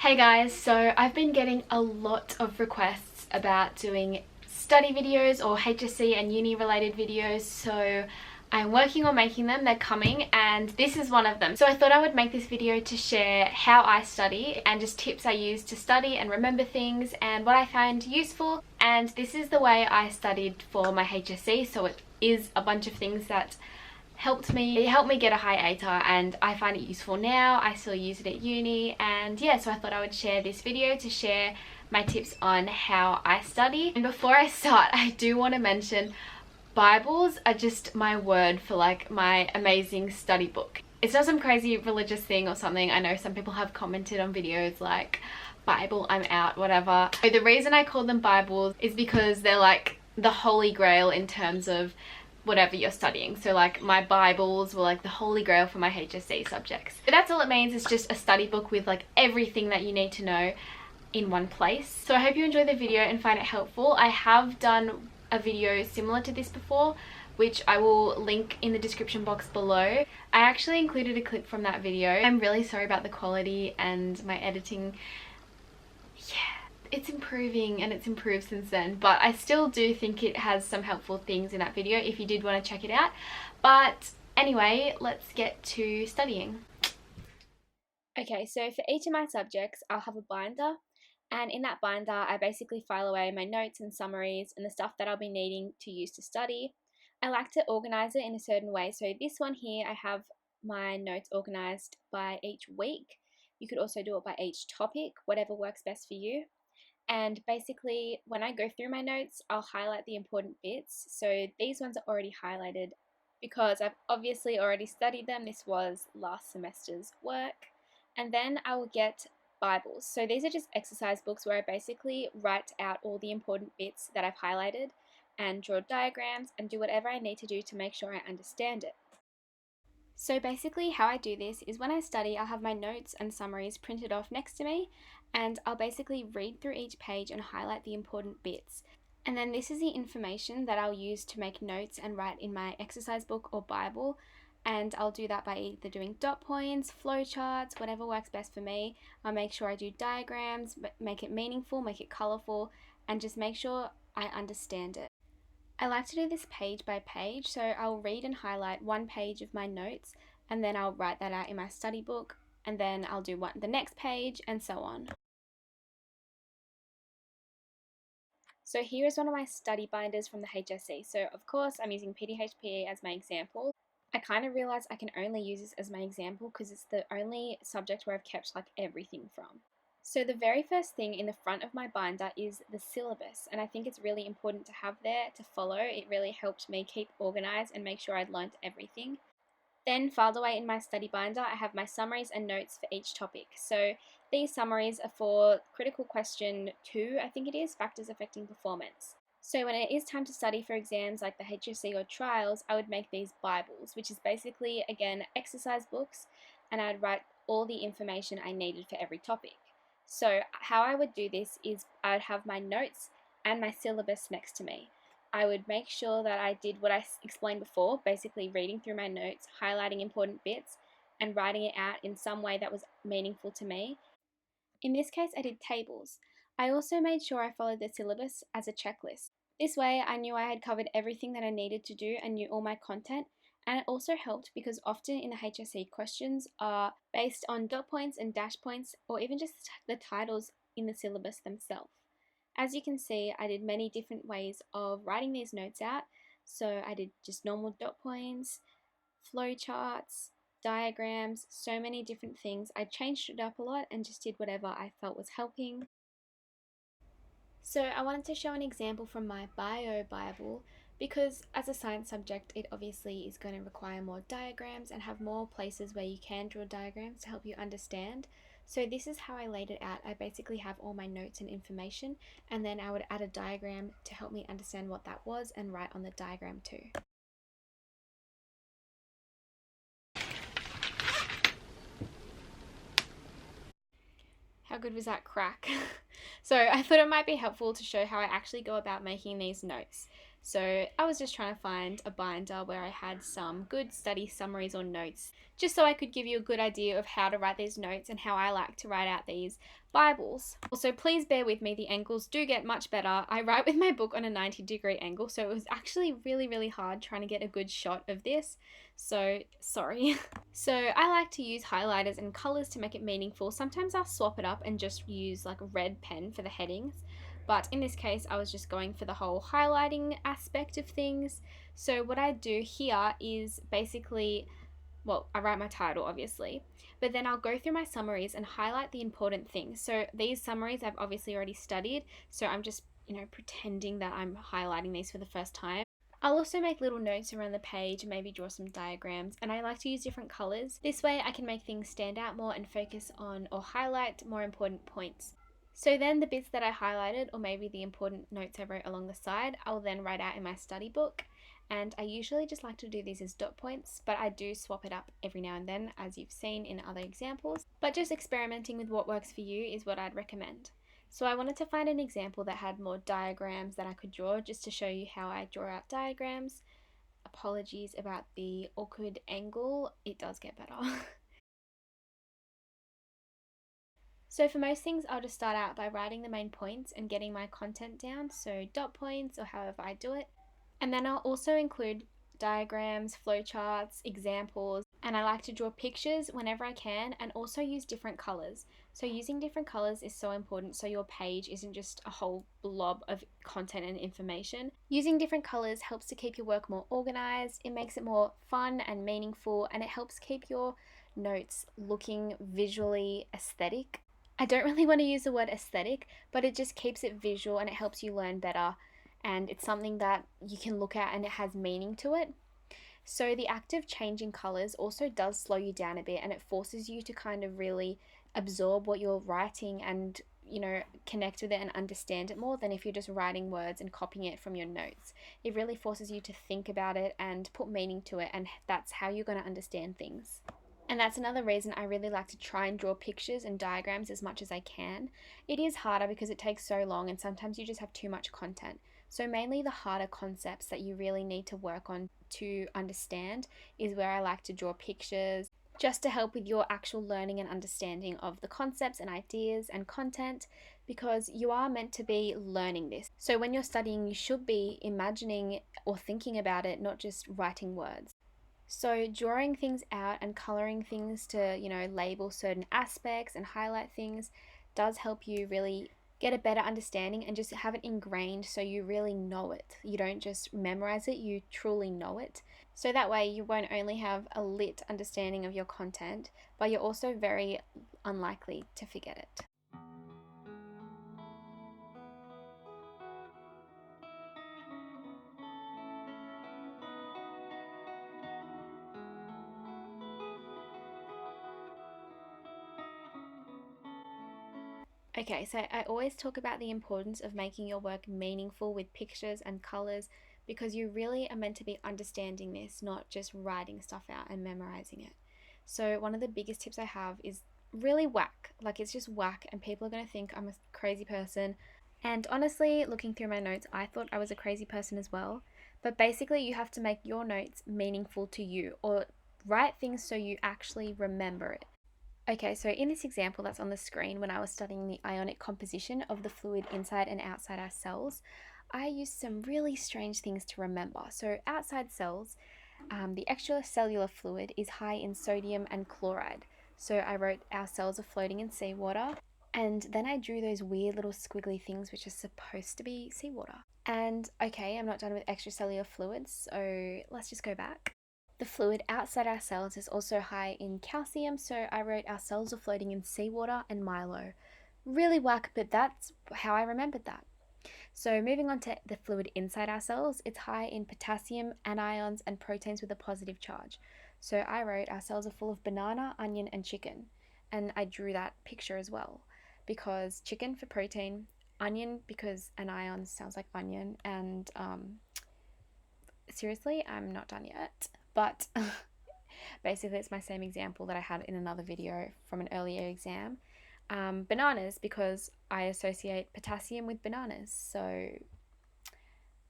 Hey guys, so I've been getting a lot of requests about doing study videos or HSC and uni related videos, so I'm working on making them. They're coming and this is one of them. So I thought I would make this video to share how I study and just tips I use to study and remember things and what I find useful. And this is the way I studied for my HSC, so it is a bunch of things that it helped me get a high ATAR, and I find it useful now. I still use it at uni, and yeah, so I thought I would share this video to share my tips on how I study. And before I start, I do want to mention Bibles are just my word for like my amazing study book. It's not some crazy religious thing or something. I know some people have commented on videos like, Bible, I'm out, whatever. So the reason I call them Bibles is because they're like the holy grail in terms of whatever you're studying. So like my Bibles were like the holy grail for my HSC subjects. But that's all it means. It's just a study book with like everything that you need to know in one place. So I hope you enjoy the video and find it helpful. I have done a video similar to this before, which I will link in the description box below. I actually included a clip from that video. I'm really sorry about the quality and my editing. Yeah, it's improving and it's improved since then, but I still do think it has some helpful things in that video if you did want to check it out. But anyway, let's get to studying. Okay, so for each of my subjects, I'll have a binder, and in that binder, I basically file away my notes and summaries and the stuff that I'll be needing to use to study. I like to organize it in a certain way. So this one here, I have my notes organized by each week. You could also do it by each topic, whatever works best for you. And basically, when I go through my notes, I'll highlight the important bits. So these ones are already highlighted because I've obviously already studied them. This was last semester's work. And then I will get Bibles. So these are just exercise books where I basically write out all the important bits that I've highlighted and draw diagrams and do whatever I need to do to make sure I understand it. So basically how I do this is when I study, I'll have my notes and summaries printed off next to me, and I'll basically read through each page and highlight the important bits. And then this is the information that I'll use to make notes and write in my exercise book or Bible. And I'll do that by either doing dot points, flowcharts, whatever works best for me. I'll make sure I do diagrams, make it meaningful, make it colourful, and just make sure I understand it. I like to do this page by page, so I'll read and highlight one page of my notes, and then I'll write that out in my study book, and then I'll do the next page, and so on. So here is one of my study binders from the HSC. So of course I'm using PDHPE as my example. I kind of realised I can only use this as my example because it's the only subject where I've kept like everything from. So the very first thing in the front of my binder is the syllabus, and I think it's really important to have there to follow. It really helped me keep organised and make sure I'd learnt everything. Then filed away in my study binder, I have my summaries and notes for each topic. So these summaries are for critical question 2, I think it is, factors affecting performance. So when it is time to study for exams like the HSC or trials, I would make these Bibles, which is basically, again, exercise books, and I'd write all the information I needed for every topic. So how I would do this is I would have my notes and my syllabus next to me. I would make sure that I did what I explained before, basically reading through my notes, highlighting important bits, and writing it out in some way that was meaningful to me. In this case, I did tables. I also made sure I followed the syllabus as a checklist. This way, I knew I had covered everything that I needed to do and knew all my content, and it also helped because often in the HSC questions are based on dot points and dash points, or even just the titles in the syllabus themselves. As you can see, I did many different ways of writing these notes out. So I did just normal dot points, flowcharts, diagrams, so many different things. I changed it up a lot and just did whatever I felt was helping. So I wanted to show an example from my Bio Bible because as a science subject, it obviously is going to require more diagrams and have more places where you can draw diagrams to help you understand. So this is how I laid it out. I basically have all my notes and information, and then I would add a diagram to help me understand what that was and write on the diagram too. How good was that crack? So I thought it might be helpful to show how I actually go about making these notes. So I was just trying to find a binder where I had some good study summaries or notes, just so I could give you a good idea of how to write these notes and how I like to write out these Bibles. Also, please bear with me, the angles do get much better. I write with my book on a 90-degree angle, so it was actually really hard trying to get a good shot of this, so sorry. So I like to use highlighters and colors to make it meaningful. Sometimes I'll swap it up and just use like a red pen for the headings. But in this case, I was just going for the whole highlighting aspect of things. So what I do here is basically, well, I write my title obviously, but then I'll go through my summaries and highlight the important things. So these summaries I've obviously already studied, so I'm just, pretending that I'm highlighting these for the first time. I'll also make little notes around the page and maybe draw some diagrams, and I like to use different colors. This way I can make things stand out more and focus on or highlight more important points. So then the bits that I highlighted, or maybe the important notes I wrote along the side, I'll then write out in my study book. And I usually just like to do these as dot points, but I do swap it up every now and then, as you've seen in other examples. But just experimenting with what works for you is what I'd recommend. So I wanted to find an example that had more diagrams that I could draw, just to show you how I draw out diagrams. Apologies about the awkward angle, it does get better. So for most things, I'll just start out by writing the main points and getting my content down, so dot points or however I do it. And then I'll also include diagrams, flowcharts, examples, and I like to draw pictures whenever I can and also use different colors. So using different colors is so important so your page isn't just a whole blob of content and information. Using different colors helps to keep your work more organized, it makes it more fun and meaningful, and it helps keep your notes looking visually aesthetic. I don't really want to use the word aesthetic, but it just keeps it visual and it helps you learn better, and it's something that you can look at and it has meaning to it. So the act of changing colors also does slow you down a bit, and it forces you to kind of really absorb what you're writing and, connect with it and understand it more than if you're just writing words and copying it from your notes. It really forces you to think about it and put meaning to it, and that's how you're going to understand things. And that's another reason I really like to try and draw pictures and diagrams as much as I can. It is harder because it takes so long and sometimes you just have too much content. So mainly the harder concepts that you really need to work on to understand is where I like to draw pictures, just to help with your actual learning and understanding of the concepts and ideas and content, because you are meant to be learning this. So when you're studying, you should be imagining or thinking about it, not just writing words. So drawing things out and coloring things to, label certain aspects and highlight things does help you really get a better understanding and just have it ingrained so you really know it. You don't just memorize it, you truly know it. So that way you won't only have a lit understanding of your content, but you're also very unlikely to forget it. Okay, so I always talk about the importance of making your work meaningful with pictures and colors, because you really are meant to be understanding this, not just writing stuff out and memorizing it. So one of the biggest tips I have is really whack. Like, it's just whack and people are going to think I'm a crazy person. And honestly, looking through my notes, I thought I was a crazy person as well. But basically, you have to make your notes meaningful to you, or write things so you actually remember it. Okay, so in this example that's on the screen, when I was studying the ionic composition of the fluid inside and outside our cells, I used some really strange things to remember. So outside cells, the extracellular fluid is high in sodium and chloride. So I wrote our cells are floating in seawater, and then I drew those weird little squiggly things which are supposed to be seawater. And okay, I'm not done with extracellular fluids, so let's just go back. The fluid outside our cells is also high in calcium, so I wrote our cells are floating in seawater and Milo. Really whack, but that's how I remembered that. So moving on to the fluid inside our cells, it's high in potassium, anions, and proteins with a positive charge. So I wrote our cells are full of banana, onion, and chicken. And I drew that picture as well, because chicken for protein, onion because anions sounds like onion, and seriously, I'm not done yet. But basically it's my same example that I had in another video from an earlier exam. Bananas, because I associate potassium with bananas. So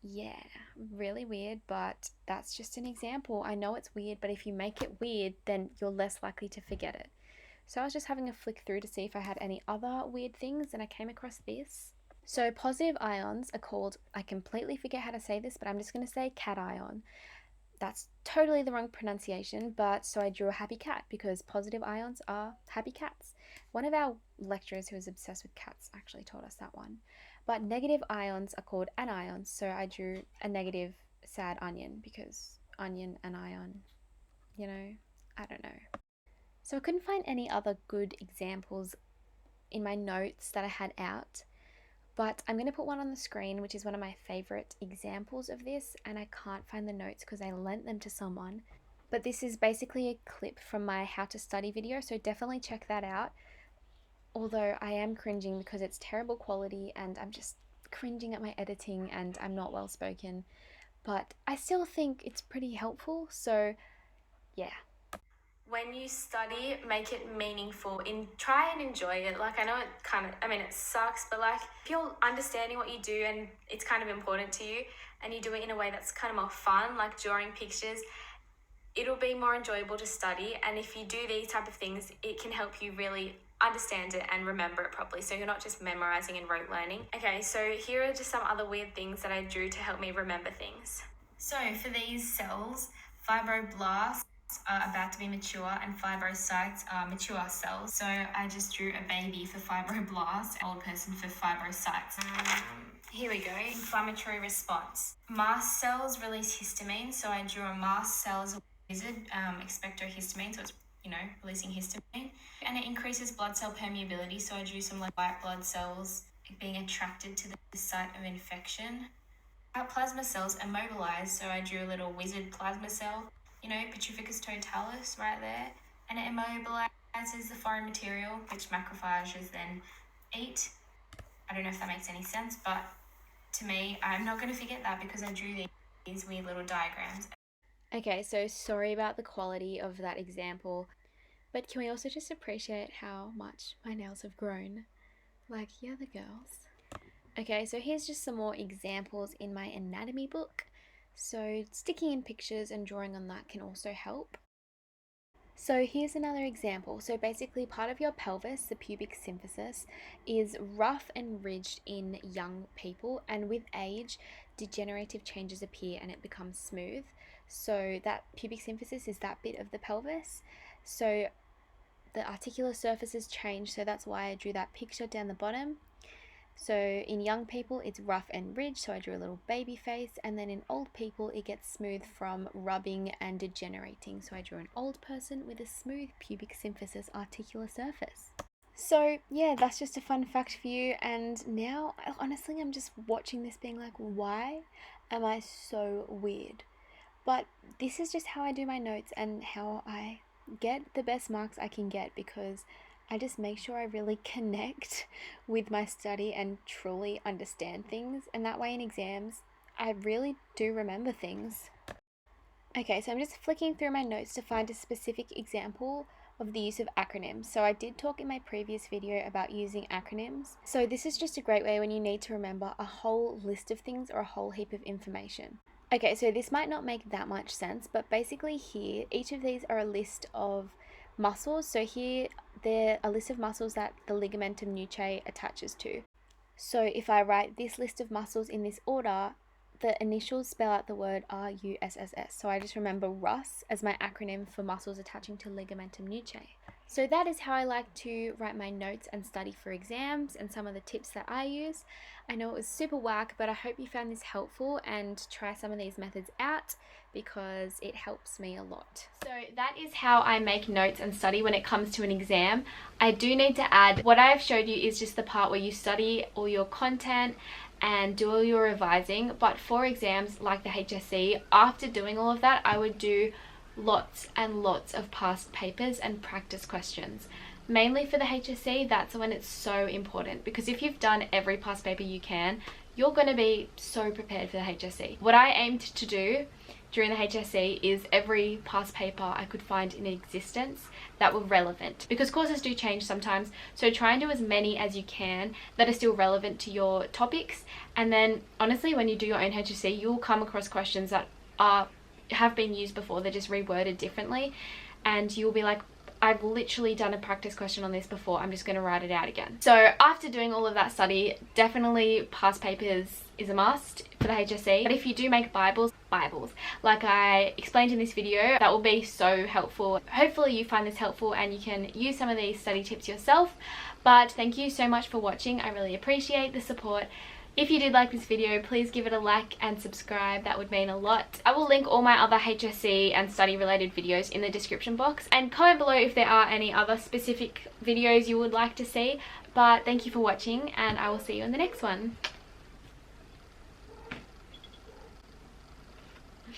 Yeah, really weird, but that's just an example. I know it's weird, but if you make it weird, then you're less likely to forget it. So I was just having a flick through to see if I had any other weird things, and I came across this. So positive ions are called, I completely forget how to say this, but I'm just going to say cation. That's totally the wrong pronunciation, but so I drew a happy cat because positive ions are happy cats. One of our lecturers who was obsessed with cats actually taught us that one. But negative ions are called anions, so I drew a negative sad onion because onion and ion, I don't know. So I couldn't find any other good examples in my notes that I had out. But I'm going to put one on the screen, which is one of my favorite examples of this, and I can't find the notes because I lent them to someone. But this is basically a clip from my how to study video, so definitely check that out. Although I am cringing because it's terrible quality and I'm just cringing at my editing and I'm not well spoken. But I still think it's pretty helpful, so yeah. When you study, make it meaningful. Try and enjoy it. Like, I know it sucks, but like, if you're understanding what you do and it's kind of important to you and you do it in a way that's kind of more fun, like drawing pictures, it'll be more enjoyable to study. And if you do these type of things, it can help you really understand it and remember it properly, so you're not just memorizing and rote learning. Okay, so here are just some other weird things that I drew to help me remember things. So for these cells, fibroblasts are about to be mature and fibrocytes are mature cells. So I just drew a baby for fibroblasts, old person for fibrocytes. Here we go, inflammatory response. Mast cells release histamine, so I drew a mast cell as a wizard, expectohistamine, so it's releasing histamine. And it increases blood cell permeability, so I drew some like white blood cells being attracted to the site of infection. Our plasma cells are mobilized, so I drew a little wizard plasma cell, Petrificus totalis right there, and it immobilizes the foreign material, which macrophages then eat. I don't know if that makes any sense, but to me, I'm not going to forget that because I drew these weird little diagrams. Okay, so sorry about the quality of that example, but can we also just appreciate how much my nails have grown? Like, yeah, the girls. Okay, so here's just some more examples in my anatomy book. So sticking in pictures and drawing on that can also help. So here's another example. So basically part of your pelvis, the pubic symphysis, is rough and ridged in young people, and with age, degenerative changes appear and it becomes smooth. So that pubic symphysis is that bit of the pelvis. So the articular surfaces change, so that's why I drew that picture down the bottom. So in young people, it's rough and ridged, so I drew a little baby face, and then in old people, it gets smooth from rubbing and degenerating, so I drew an old person with a smooth pubic symphysis articular surface. So yeah, that's just a fun fact for you, and now, honestly, I'm just watching this being like, why am I so weird? But this is just how I do my notes and how I get the best marks I can get, because I just make sure I really connect with my study and truly understand things, and that way in exams I really do remember things. Okay, so I'm just flicking through my notes to find a specific example of the use of acronyms. So I did talk in my previous video about using acronyms. So this is just a great way when you need to remember a whole list of things or a whole heap of information. Okay, so this might not make that much sense, but basically here, each of these are a list of muscles. So here, they're a list of muscles that the ligamentum nuchae attaches to. So if I write this list of muscles in this order, the initials spell out the word RUSSS. So I just remember RUS as my acronym for muscles attaching to ligamentum nuchae. So that is how I like to write my notes and study for exams, and some of the tips that I use. I know it was super whack, but I hope you found this helpful and try some of these methods out because it helps me a lot. So that is how I make notes and study when it comes to an exam. I do need to add, what I've showed you is just the part where you study all your content and do all your revising, but for exams like the HSC, after doing all of that, I would do lots and lots of past papers and practice questions. Mainly for the HSC, that's when it's so important, because if you've done every past paper you can, you're going to be so prepared for the HSC. What I aimed to do during the HSC is every past paper I could find in existence that were relevant, because courses do change sometimes, so try and do as many as you can that are still relevant to your topics. And then honestly, when you do your own HSC, you'll come across questions that have been used before, they're just reworded differently, and you'll be like, I've literally done a practice question on this before, I'm just going to write it out again. So after doing all of that study, definitely past papers is a must for the HSC. But if you do make Bibles, like I explained in this video, that will be so helpful. Hopefully you find this helpful and you can use some of these study tips yourself. But thank you so much for watching. I really appreciate the support. If you did like this video, please give it a like and subscribe, that would mean a lot. I will link all my other HSC and study related videos in the description box, and comment below if there are any other specific videos you would like to see. But thank you for watching, and I will see you in the next one.